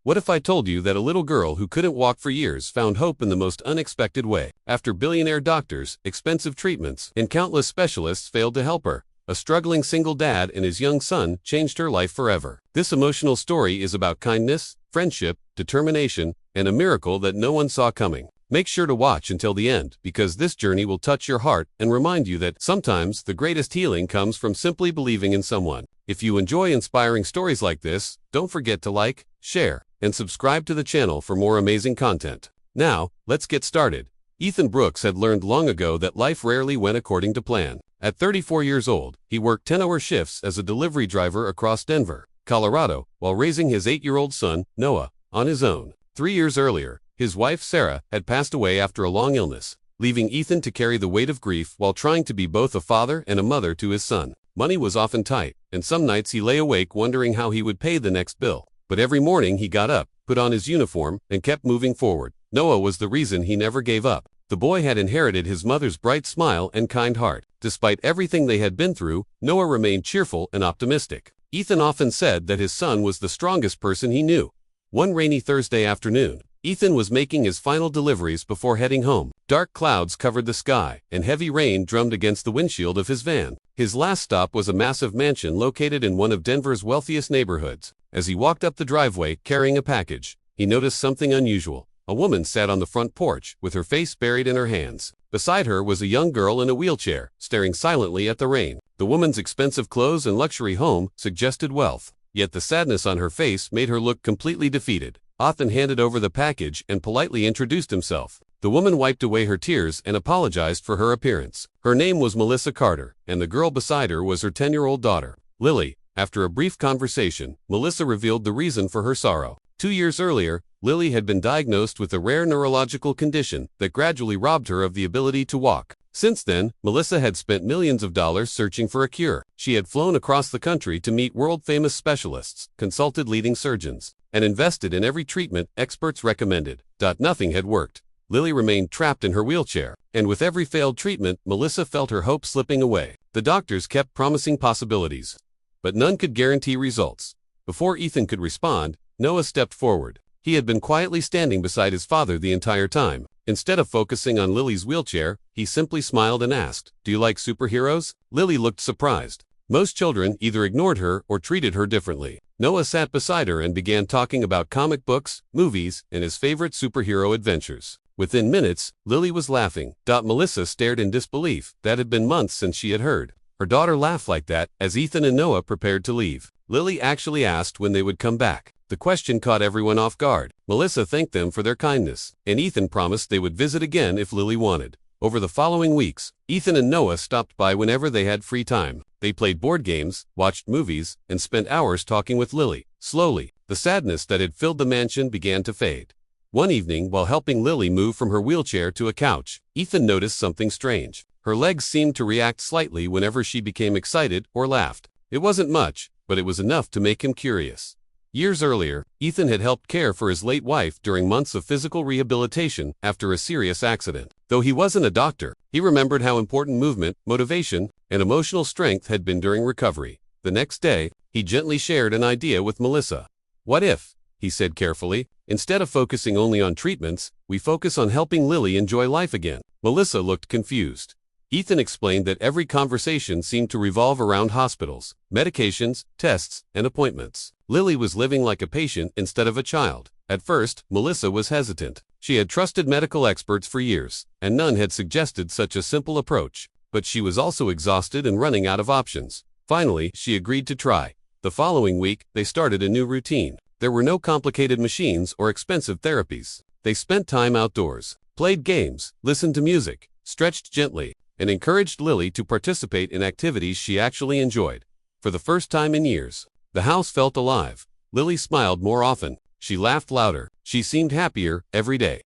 What if I told you that a little girl who couldn't walk for years found hope in the most unexpected way? After billionaire doctors, expensive treatments, and countless specialists failed to help her, a struggling single dad and his young son changed her life forever. This emotional story is about kindness, friendship, determination, and a miracle that no one saw coming. Make sure to watch until the end, because this journey will touch your heart and remind you that sometimes the greatest healing comes from simply believing in someone. If you enjoy inspiring stories like this, don't forget to like, share, and subscribe to the channel for more amazing content. Now, let's get started. Ethan Brooks had learned long ago that life rarely went according to plan. At 34 years old, he worked 10-hour shifts as a delivery driver across Denver, Colorado, while raising his 8-year-old son, Noah, on his own. 3 years earlier, his wife, Sarah, had passed away after a long illness, leaving Ethan to carry the weight of grief while trying to be both a father and a mother to his son. Money was often tight, and some nights he lay awake wondering how he would pay the next bill. But every morning he got up, put on his uniform, and kept moving forward. Noah was the reason he never gave up. The boy had inherited his mother's bright smile and kind heart. Despite everything they had been through, Noah remained cheerful and optimistic. Ethan often said that his son was the strongest person he knew. One rainy Thursday afternoon, Ethan was making his final deliveries before heading home. Dark clouds covered the sky, and heavy rain drummed against the windshield of his van. His last stop was a massive mansion located in one of Denver's wealthiest neighborhoods. As he walked up the driveway carrying a package, he noticed something unusual. A woman sat on the front porch, with her face buried in her hands. Beside her was a young girl in a wheelchair, staring silently at the rain. The woman's expensive clothes and luxury home suggested wealth, yet the sadness on her face made her look completely defeated. Ethan handed over the package and politely introduced himself. The woman wiped away her tears and apologized for her appearance. Her name was Melissa Carter, and the girl beside her was her 10-year-old daughter, Lily. After a brief conversation, Melissa revealed the reason for her sorrow. 2 years earlier, Lily had been diagnosed with a rare neurological condition that gradually robbed her of the ability to walk. Since then, Melissa had spent millions of dollars searching for a cure. She had flown across the country to meet world-famous specialists, consulted leading surgeons, and invested in every treatment experts recommended. Nothing had worked. Lily remained trapped in her wheelchair, and with every failed treatment, Melissa felt her hope slipping away. The doctors kept promising possibilities, but none could guarantee results. Before Ethan could respond, Noah stepped forward. He had been quietly standing beside his father the entire time. Instead of focusing on Lily's wheelchair, he simply smiled and asked, "Do you like superheroes?" Lily looked surprised. Most children either ignored her or treated her differently. Noah sat beside her and began talking about comic books, movies, and his favorite superhero adventures. Within minutes, Lily was laughing. Melissa stared in disbelief. That had been months since she had heard her daughter laugh like that. As Ethan and Noah prepared to leave, Lily actually asked when they would come back. The question caught everyone off guard. Melissa thanked them for their kindness, and Ethan promised they would visit again if Lily wanted. Over the following weeks, Ethan and Noah stopped by whenever they had free time. They played board games, watched movies, and spent hours talking with Lily. Slowly, the sadness that had filled the mansion began to fade. One evening, while helping Lily move from her wheelchair to a couch, Ethan noticed something strange. Her legs seemed to react slightly whenever she became excited or laughed. It wasn't much, but it was enough to make him curious. Years earlier, Ethan had helped care for his late wife during months of physical rehabilitation after a serious accident. Though he wasn't a doctor, he remembered how important movement, motivation, and emotional strength had been during recovery. The next day, he gently shared an idea with Melissa. "What if," he said carefully, "instead of focusing only on treatments, we focus on helping Lily enjoy life again?" Melissa looked confused. Ethan explained that every conversation seemed to revolve around hospitals, medications, tests, and appointments. Lily was living like a patient instead of a child. At first, Melissa was hesitant. She had trusted medical experts for years, and none had suggested such a simple approach. But she was also exhausted and running out of options. Finally, she agreed to try. The following week, they started a new routine. There were no complicated machines or expensive therapies. They spent time outdoors, played games, listened to music, stretched gently, and encouraged Lily to participate in activities she actually enjoyed. For the first time in years, the house felt alive. Lily smiled more often. She laughed louder. She seemed happier every day.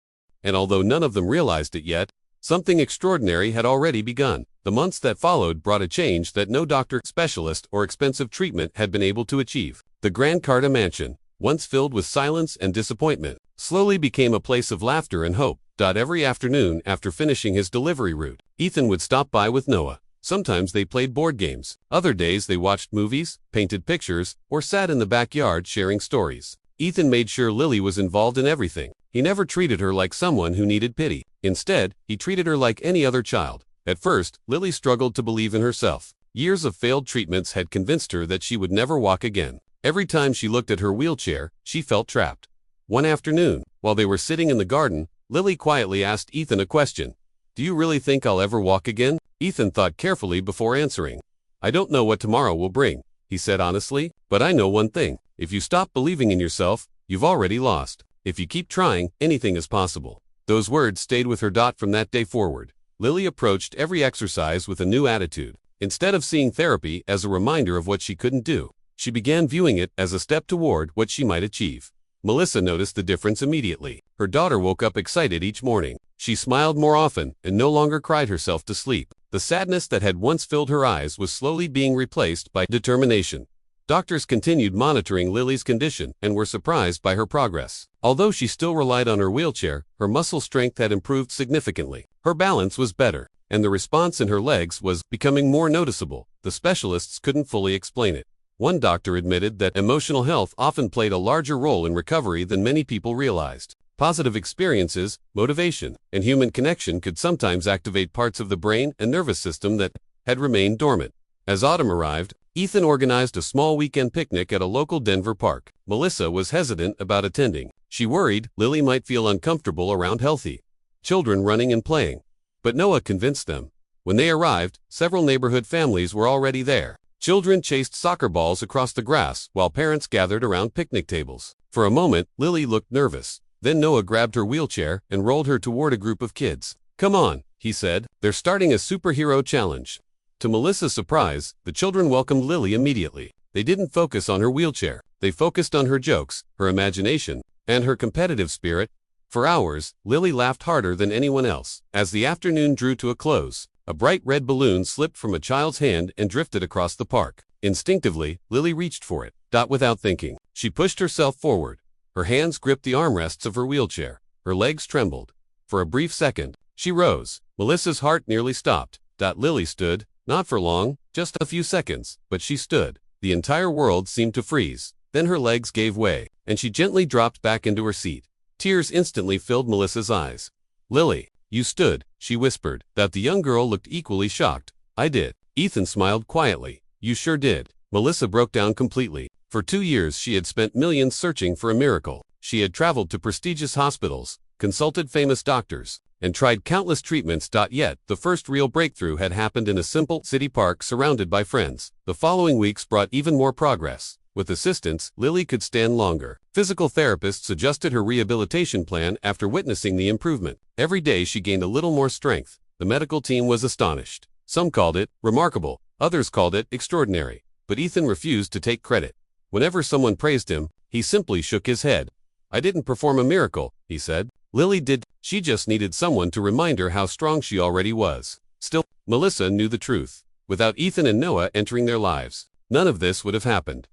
And although none of them realized it yet, something extraordinary had already begun. The months that followed brought a change that no doctor, specialist, or expensive treatment had been able to achieve. The Grand Carta mansion, once filled with silence and disappointment, slowly became a place of laughter and hope. Every afternoon after finishing his delivery route, Ethan would stop by with Noah. Sometimes they played board games. Other days they watched movies, painted pictures, or sat in the backyard sharing stories. Ethan made sure Lily was involved in everything. He never treated her like someone who needed pity. Instead, he treated her like any other child. At first, Lily struggled to believe in herself. Years of failed treatments had convinced her that she would never walk again. Every time she looked at her wheelchair, she felt trapped. One afternoon, while they were sitting in the garden, Lily quietly asked Ethan a question. "Do you really think I'll ever walk again?" Ethan thought carefully before answering. "I don't know what tomorrow will bring," he said honestly, "but I know one thing. If you stop believing in yourself, you've already lost. If you keep trying, anything is possible." Those words stayed with her. From that day forward, Lily approached every exercise with a new attitude. Instead of seeing therapy as a reminder of what she couldn't do, she began viewing it as a step toward what she might achieve. Melissa noticed the difference immediately. Her daughter woke up excited each morning. She smiled more often and no longer cried herself to sleep. The sadness that had once filled her eyes was slowly being replaced by determination. Doctors continued monitoring Lily's condition and were surprised by her progress. Although she still relied on her wheelchair, her muscle strength had improved significantly. Her balance was better, and the response in her legs was becoming more noticeable. The specialists couldn't fully explain it. One doctor admitted that emotional health often played a larger role in recovery than many people realized. Positive experiences, motivation, and human connection could sometimes activate parts of the brain and nervous system that had remained dormant. As autumn arrived, Ethan organized a small weekend picnic at a local Denver park. Melissa was hesitant about attending. She worried Lily might feel uncomfortable around healthy children running and playing. But Noah convinced them. When they arrived, several neighborhood families were already there. Children chased soccer balls across the grass while parents gathered around picnic tables. For a moment, Lily looked nervous. Then Noah grabbed her wheelchair and rolled her toward a group of kids. "Come on," he said. "They're starting a superhero challenge." To Melissa's surprise, the children welcomed Lily immediately. They didn't focus on her wheelchair. They focused on her jokes, her imagination, and her competitive spirit. For hours, Lily laughed harder than anyone else. As the afternoon drew to a close, a bright red balloon slipped from a child's hand and drifted across the park. Instinctively, Lily reached for it. Without thinking, she pushed herself forward. Her hands gripped the armrests of her wheelchair. Her legs trembled. For a brief second, she rose. Melissa's heart nearly stopped. Lily stood, not for long, just a few seconds, but she stood. The entire world seemed to freeze. Then her legs gave way, and she gently dropped back into her seat. Tears instantly filled Melissa's eyes. "Lily, you stood," she whispered. The young girl looked equally shocked. "I did." Ethan smiled quietly. "You sure did." Melissa broke down completely. For 2 years she had spent millions searching for a miracle. She had traveled to prestigious hospitals, consulted famous doctors, and tried countless treatments. Yet, the first real breakthrough had happened in a simple city park surrounded by friends. The following weeks brought even more progress. With assistance, Lily could stand longer. Physical therapists adjusted her rehabilitation plan after witnessing the improvement. Every day she gained a little more strength. The medical team was astonished. Some called it remarkable, others called it extraordinary. But Ethan refused to take credit. Whenever someone praised him, he simply shook his head. "I didn't perform a miracle," he said. "Lily did. She just needed someone to remind her how strong she already was." Still, Melissa knew the truth. Without Ethan and Noah entering their lives, none of this would have happened.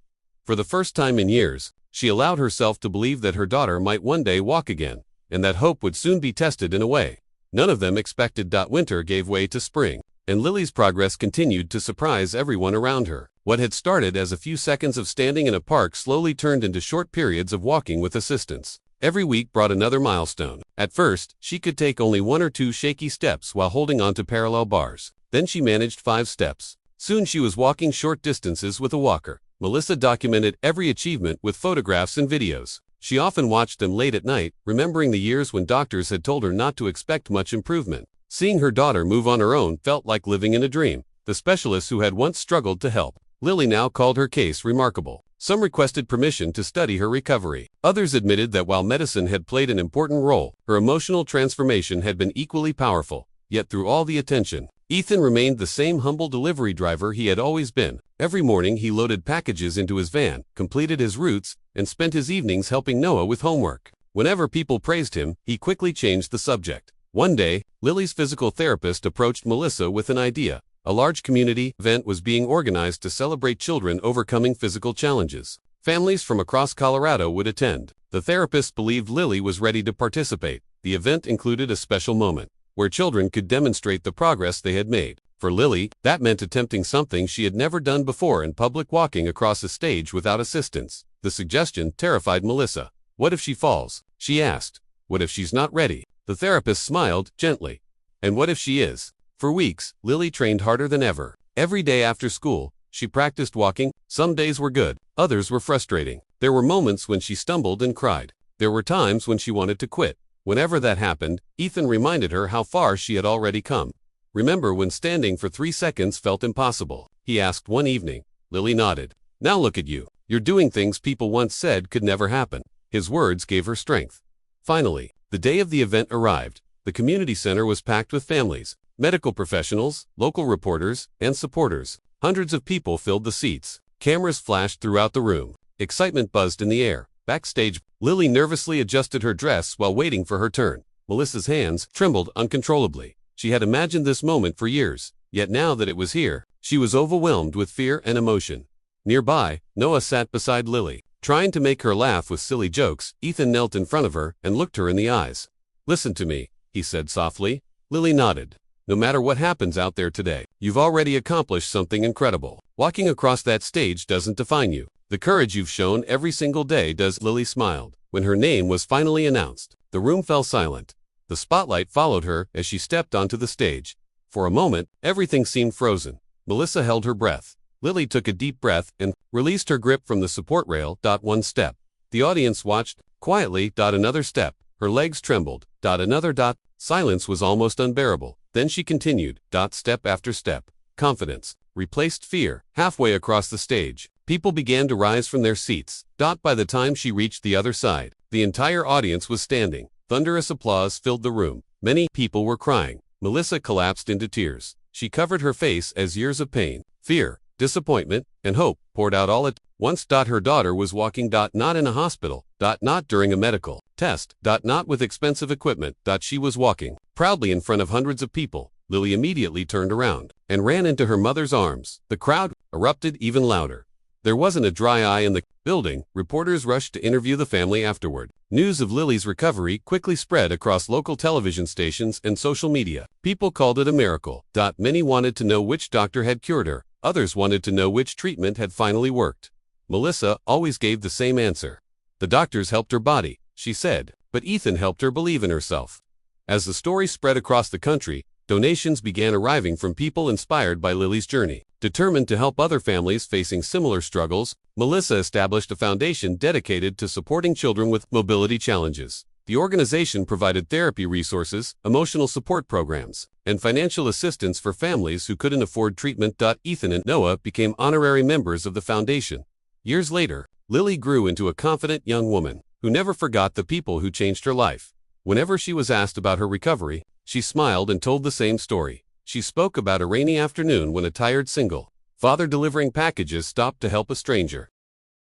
For the first time in years, she allowed herself to believe that her daughter might one day walk again, and that hope would soon be tested in a way none of them expected. Winter gave way to spring, and Lily's progress continued to surprise everyone around her. What had started as a few seconds of standing in a park slowly turned into short periods of walking with assistance. Every week brought another milestone. At first, she could take only 1 or 2 shaky steps while holding onto parallel bars. Then she managed 5 steps. Soon she was walking short distances with a walker. Melissa documented every achievement with photographs and videos. She often watched them late at night, remembering the years when doctors had told her not to expect much improvement. Seeing her daughter move on her own felt like living in a dream. The specialists who had once struggled to help Lily now called her case remarkable. Some requested permission to study her recovery. Others admitted that while medicine had played an important role, her emotional transformation had been equally powerful. Yet through all the attention, Ethan remained the same humble delivery driver he had always been. Every morning he loaded packages into his van, completed his routes, and spent his evenings helping Noah with homework. Whenever people praised him, he quickly changed the subject. One day, Lily's physical therapist approached Melissa with an idea. A large community event was being organized to celebrate children overcoming physical challenges. Families from across Colorado would attend. The therapist believed Lily was ready to participate. The event included a special moment where children could demonstrate the progress they had made. For Lily, that meant attempting something she had never done before in public, walking across a stage without assistance. The suggestion terrified Melissa. What if she falls? She asked. What if she's not ready? The therapist smiled gently. And what if she is? For weeks, Lily trained harder than ever. Every day after school, she practiced walking. Some days were good, others were frustrating. There were moments when she stumbled and cried. There were times when she wanted to quit. Whenever that happened, Ethan reminded her how far she had already come. Remember when standing for 3 seconds felt impossible? He asked one evening. Lily nodded. Now look at you. You're doing things people once said could never happen. His words gave her strength. Finally, the day of the event arrived. The community center was packed with families, medical professionals, local reporters, and supporters. Hundreds of people filled the seats. Cameras flashed throughout the room. Excitement buzzed in the air. Backstage, Lily nervously adjusted her dress while waiting for her turn. Melissa's hands trembled uncontrollably. She had imagined this moment for years, yet now that it was here, she was overwhelmed with fear and emotion. Nearby, Noah sat beside Lily. Trying to make her laugh with silly jokes, Ethan knelt in front of her and looked her in the eyes. Listen to me, he said softly. Lily nodded. No matter what happens out there today, you've already accomplished something incredible. Walking across that stage doesn't define you. The courage you've shown every single day does. Lily smiled. When her name was finally announced, the room fell silent. The spotlight followed her as she stepped onto the stage. For a moment, everything seemed frozen. Melissa held her breath. Lily took a deep breath and released her grip from the support rail. One step. The audience watched quietly. Another step. Her legs trembled. Another. Silence was almost unbearable. Then she continued. Step after step. Confidence replaced fear. Halfway across the stage, people began to rise from their seats. By the time she reached the other side, the entire audience was standing. Thunderous applause filled the room. Many people were crying. Melissa collapsed into tears. She covered her face as years of pain, fear, disappointment, and hope poured out all at once. Her daughter was walking. Not in a hospital. Not during a medical test. Not with expensive equipment. She was walking proudly in front of hundreds of people. Lily immediately turned around and ran into her mother's arms. The crowd erupted even louder. There wasn't a dry eye in the building. Reporters rushed to interview the family afterward. News of Lily's recovery quickly spread across local television stations and social media. People called it a miracle. Many wanted to know which doctor had cured her. Others wanted to know which treatment had finally worked. Melissa always gave the same answer. The doctors helped her body, she said, but Ethan helped her believe in herself. As the story spread across the country, donations began arriving from people inspired by Lily's journey. Determined to help other families facing similar struggles, Melissa established a foundation dedicated to supporting children with mobility challenges. The organization provided therapy resources, emotional support programs, and financial assistance for families who couldn't afford treatment. Ethan and Noah became honorary members of the foundation. Years later, Lily grew into a confident young woman who never forgot the people who changed her life. Whenever she was asked about her recovery, she smiled and told the same story. She spoke about a rainy afternoon when a tired single father delivering packages stopped to help a stranger.